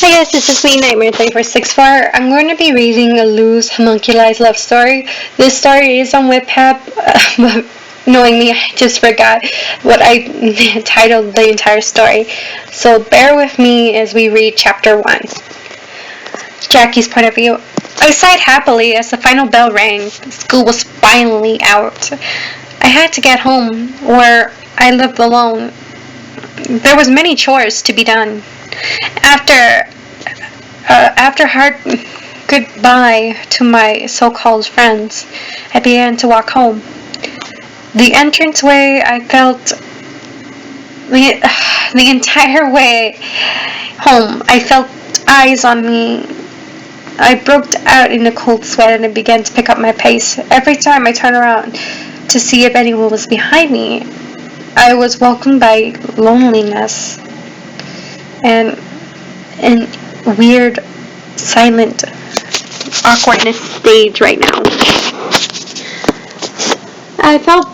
Hi guys, this is me, Nightmare 3464. I'm going to be reading a loose homunculized love story. This story is on Wattpad, but knowing me, I just forgot what I titled the entire story. So bear with me as we read chapter 1. Jackie's point of view. I sighed happily as the final bell rang. School was finally out. I had to get home, where I lived alone. There was many chores to be done. After hard goodbye to my so-called friends, I began to walk home. The entranceway, I felt the entire way home. I felt eyes on me. I broke out in a cold sweat and I began to pick up my pace. Every time I turned around to see if anyone was behind me, I was welcomed by loneliness and weird, silent awkwardness stage right now. I felt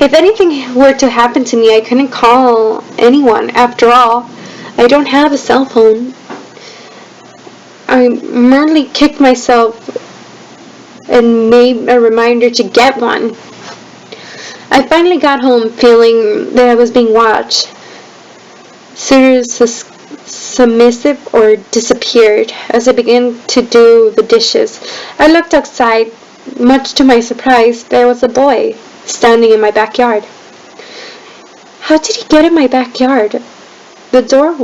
if anything were to happen to me, I couldn't call anyone. After all, I don't have a cell phone. I merely kicked myself and made a reminder to get one. I finally got home feeling that I was being watched. Submissive or disappeared as I began to do the dishes. I looked outside. Much to my surprise, there was a boy standing in my backyard. How did he get in my backyard? The door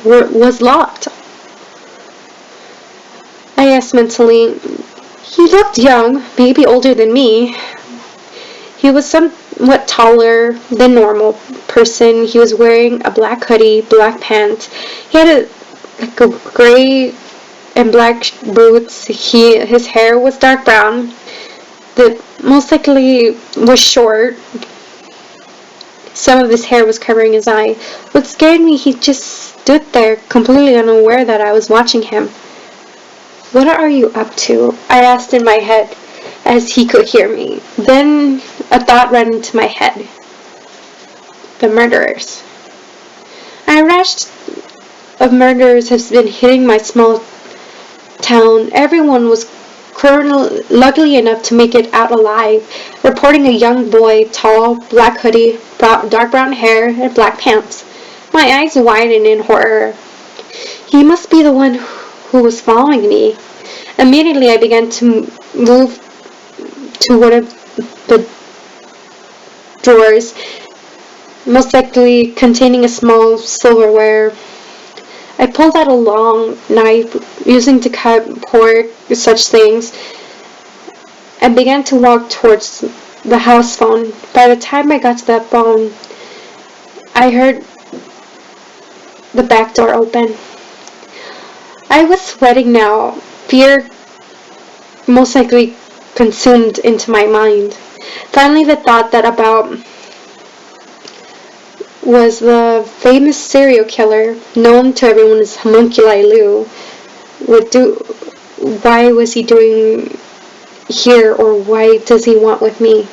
was locked. I asked mentally. He looked young, maybe older than me. He was somewhat taller than normal person. He was wearing a black hoodie, black pants. He had a gray and black boots. His hair was dark brown. That most likely was short. Some of his hair was covering his eye. What scared me, he just stood there, completely unaware that I was watching him. What are you up to? I asked in my head as he could hear me. Then a thought ran into my head. The murderers. A rash of murderers has been hitting my small town. Everyone was lucky enough to make it out alive, reporting a young boy, tall, black hoodie, dark brown hair, and black pants. My eyes widened in horror. He must be the one who was following me. Immediately I began to move to one of the drawers, most likely containing a small silverware. I pulled out a long knife, using to cut pork, such things, and began to walk towards the house phone. By the time I got to that phone, I heard the back door open. I was sweating now. Fear most likely consumed into my mind. Finally, the thought that about was the famous serial killer known to everyone as Homunculi Lou. Why was he doing here, or why does he want with me?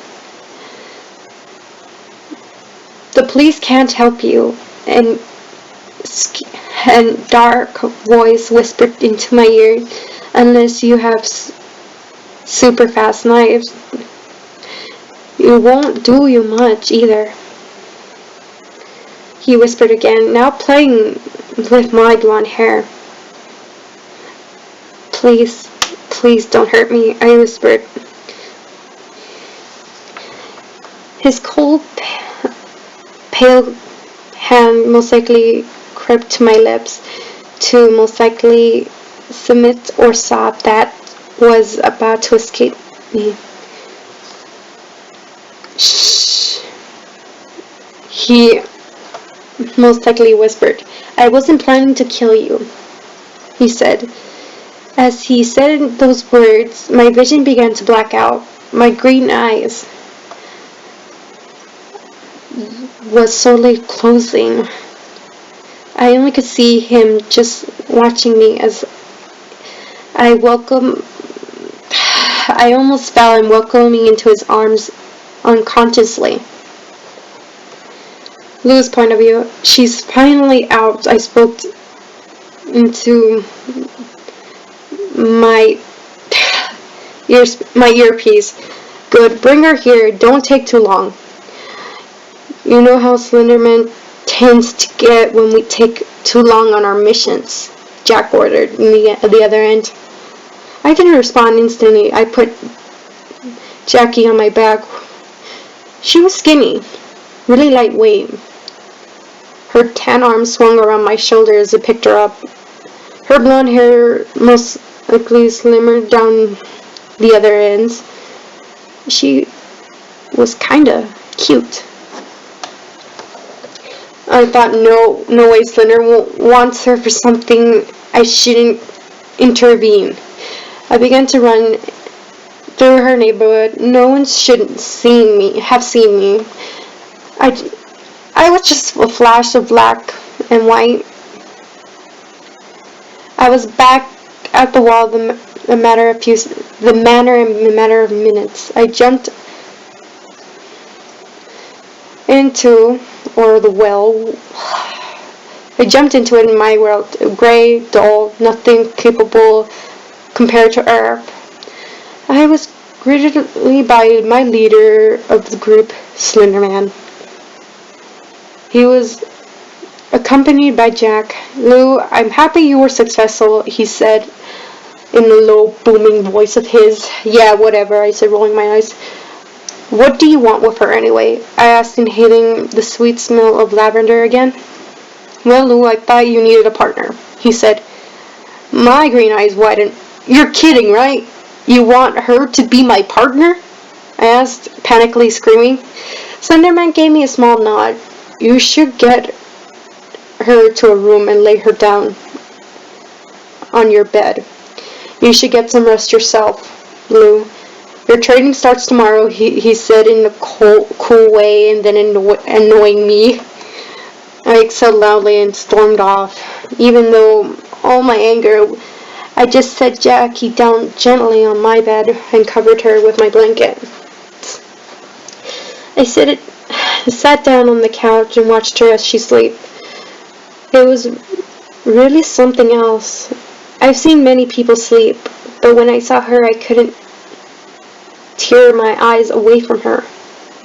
The police can't help you, and dark voice whispered into my ear, unless you have super fast knives. It won't do you much either. He whispered again, now playing with my blonde hair. Please, please don't hurt me, I whispered. His cold, pale hand most likely crept to my lips to most likely submit or sob that was about to escape me. Shh. He most likely whispered. I wasn't planning to kill you, he said. As he said those words, my vision began to black out. My green eyes was slowly closing. I only could see him just watching me as I almost fell and welcomed me into his arms unconsciously. Lou's point of view. She's finally out. I spoke into my earpiece. Good, bring her here. Don't take too long. You know how Slenderman tends to get when we take too long on our missions, Jack ordered at the other end. I didn't respond instantly. I put Jackie on my back. She was skinny, really lightweight. Her tan arms swung around my shoulder as I picked her up. Her blonde hair most likely slimmer down the other ends. She was kinda cute. I thought, no way Slender wants her for something. I shouldn't intervene. I began to run through her neighborhood. No one shouldn't have seen me. I was just a flash of black and white. I was back at the wall in a matter of minutes. I jumped into it in my world, gray, dull, nothing capable compared to Earth. I was greeted by my leader of the group, Slenderman. He was accompanied by Jack. Lou, I'm happy you were successful, he said in the low, booming voice of his. Yeah, whatever, I said, rolling my eyes. What do you want with her anyway? I asked, inhaling the sweet smell of lavender again. Well, Lou, I thought you needed a partner, he said. My green eyes widened. You're kidding, right? You want her to be my partner? I asked, panically screaming. Slenderman gave me a small nod. You should get her to a room and lay her down on your bed. You should get some rest yourself, Lou. Your training starts tomorrow, he said in a cool way, and then annoying me. I exhaled loudly and stormed off. Even though all my anger, I just set Jackie down gently on my bed and covered her with my blanket. I sat down on the couch and watched her as she slept. It was really something else. I've seen many people sleep, but when I saw her, I couldn't tear my eyes away from her.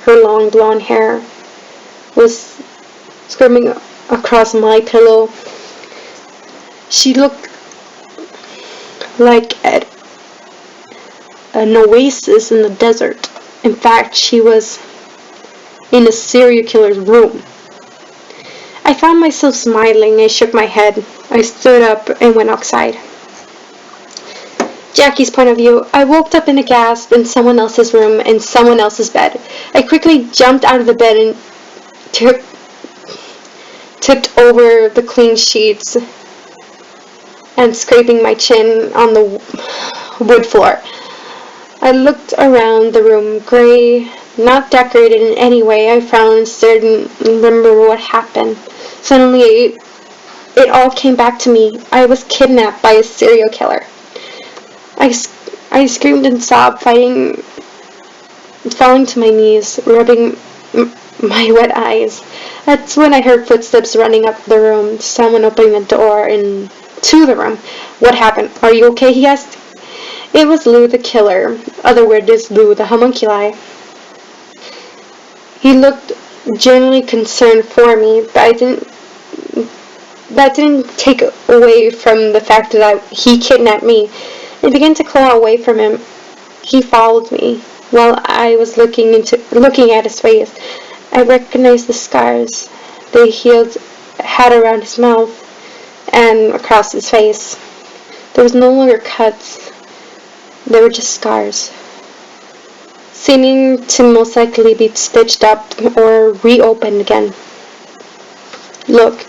Her long blonde hair was screaming across my pillow. She looked like an oasis in the desert. In fact, she was in a serial killer's room. I found myself smiling. I shook my head. I stood up and went outside. Jackie's point of view. I woke up in a gasp in someone else's room in someone else's bed. I quickly jumped out of the bed and tipped over the clean sheets and scraping my chin on the wood floor. I looked around the room, gray, not decorated in any way. I frowned and stared and remembered what happened. Suddenly, it all came back to me. I was kidnapped by a serial killer. I screamed and sobbed, falling to my knees, rubbing my wet eyes. That's when I heard footsteps running up the room, someone opening the door to the room. What happened? Are you okay? He asked. It was Lou the killer. Other word is Lou the homunculi. He looked genuinely concerned for me, but that didn't take away from the fact that he kidnapped me. I began to claw away from him. He followed me. While I was looking at his face, I recognized the scars they had around his mouth and across his face. There was no longer cuts. They were just scars, seeming to most likely be stitched up or reopened again. Look,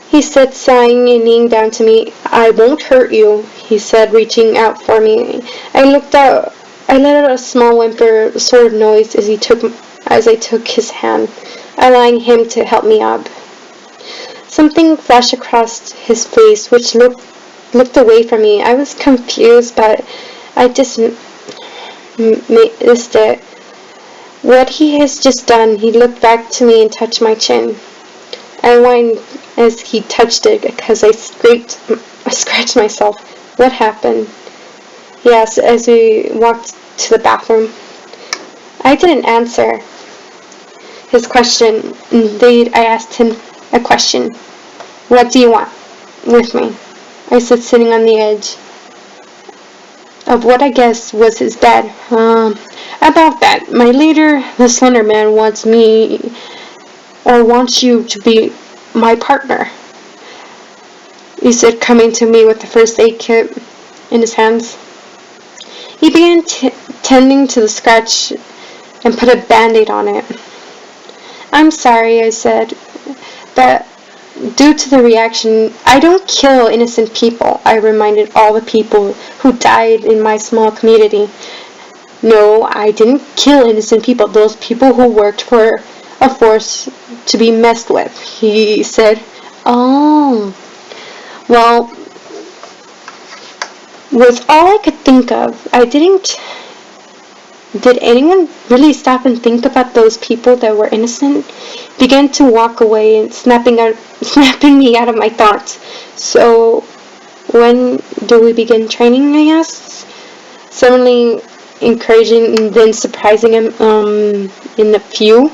he said, sighing and kneeling down to me. I won't hurt you, he said, reaching out for me. I looked out. I let out a small whimper sort of noise as I took his hand, allowing him to help me up. Something flashed across his face, which looked away from me. I was confused, but I just missed it. What he has just done, he looked back to me and touched my chin. I whined as he touched it because I scratched myself. What happened? He asked as we walked to the bathroom. I didn't answer his question. Indeed, I asked him a question. What do you want with me? I said, sitting on the edge of what I guess was his bed. About that, my leader, the Slender Man, wants you to be my partner. He said, coming to me with the first aid kit in his hands. He began tending to the scratch and put a band-aid on it. I'm sorry, I said, but due to the reaction, I don't kill innocent people. I reminded all the people who died in my small community. No, I didn't kill innocent people. Those people who worked for a force to be messed with. He said, oh, well, was all I could think of. Did anyone really stop and think about those people that were innocent? Began to walk away and snapping me out of my thoughts. So, when do we begin training, I asked, suddenly encouraging and then surprising him in a few.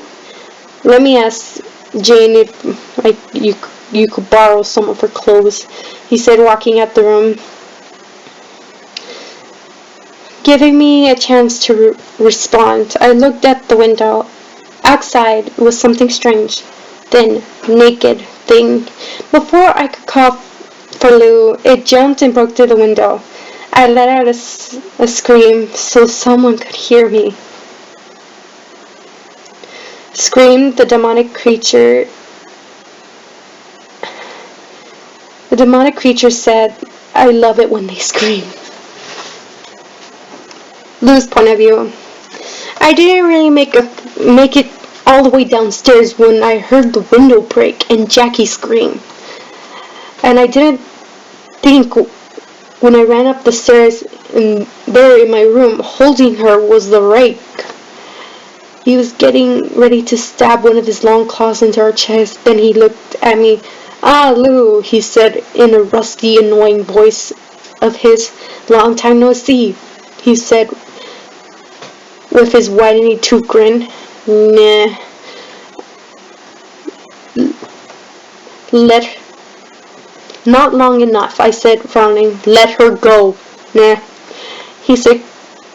Let me ask Jane if you could borrow some of her clothes, he said, walking out the room, giving me a chance to respond. I looked at the window. Outside was something strange, thin, naked thing. Before I could call for Lou, it jumped and broke through the window. I let out a scream so someone could hear me. Screamed the demonic creature. The demonic creature said, I love it when they scream. Lou's point of view. I didn't really make it all the way downstairs when I heard the window break and Jackie scream. And I didn't think when I ran up the stairs and there in my room holding her was the rake. He was getting ready to stab one of his long claws into her chest. Then he looked at me. Ah, Lou, he said in a rusty, annoying voice of his. Long time no see, he said with his widening tooth grin. Nah. Not long enough, I said, frowning. Let her go. Nah, he said,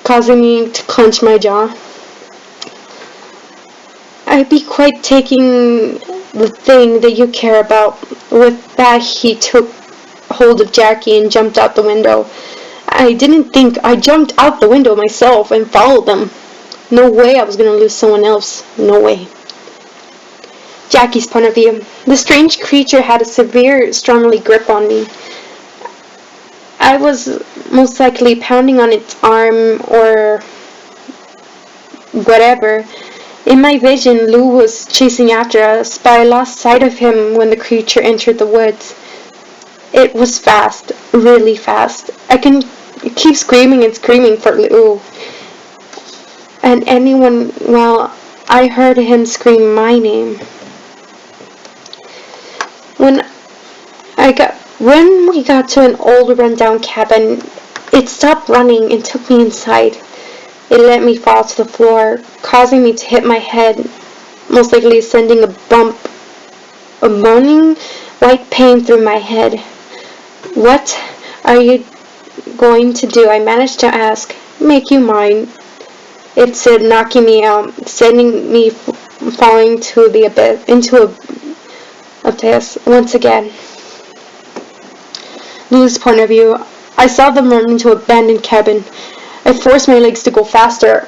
causing me to clench my jaw. I'd be quite taking the thing that you care about. With that, he took hold of Jackie and jumped out the window. I didn't think. I jumped out the window myself and followed them. No way I was going to lose someone else. No way. Jackie's point of view. The strange creature had a severe, strongly grip on me. I was most likely pounding on its arm or whatever. In my vision, Lou was chasing after us, but I lost sight of him when the creature entered the woods. It was fast, really fast. I can keep screaming and screaming for Lou. And I heard him scream my name. When we got to an old rundown cabin, it stopped running and took me inside. It let me fall to the floor, causing me to hit my head, most likely sending a moaning white pain through my head. What are you going to do? I managed to ask. Make you mine, it said, knocking me out, sending me falling into the abyss once again. Lou's point of view. I saw them run into an abandoned cabin. I forced my legs to go faster.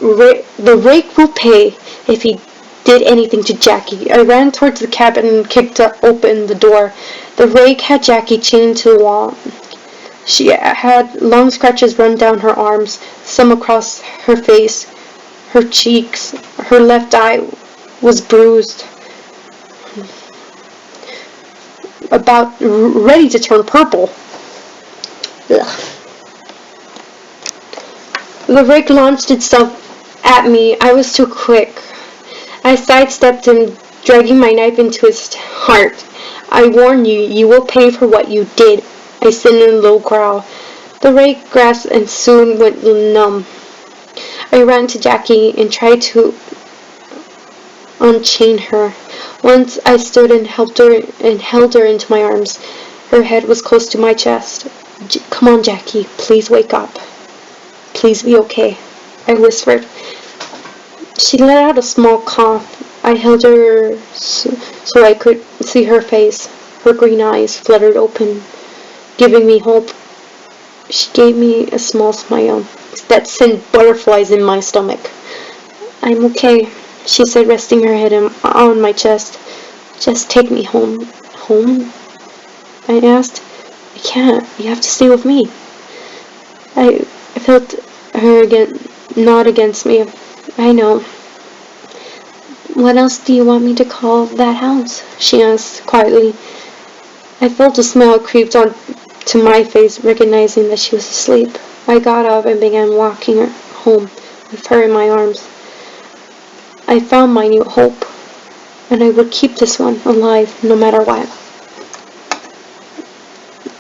The rake will pay if he did anything to Jackie. I ran towards the cabin and kicked open the door. The rake had Jackie chained to the wall. She had long scratches run down her arms, some across her face, her cheeks. Her left eye was bruised, about ready to turn purple. Ugh. The rake launched itself at me. I was too quick. I sidestepped and dragging my knife into his heart. "I warn you, you will pay for what you did," I said in a low growl. The red grass and soon went numb. I ran to Jackie and tried to unchain her. Once I stood and held her into my arms. Her head was close to my chest. "Come on, Jackie, please wake up. Please be okay," I whispered. She let out a small cough. I held her so I could see her face. Her green eyes fluttered open, giving me hope. She gave me a small smile that sent butterflies in my stomach. "I'm okay," she said, resting her head on my chest. "Just take me home." "Home?" I asked. "I can't. You have to stay with me." I felt her nod against me. "I know." "What else do you want me to call that house?" she asked quietly. I felt a smile creep onto my face, recognizing that she was asleep. I got up and began walking her home with her in my arms. I found my new hope, and I would keep this one alive no matter what.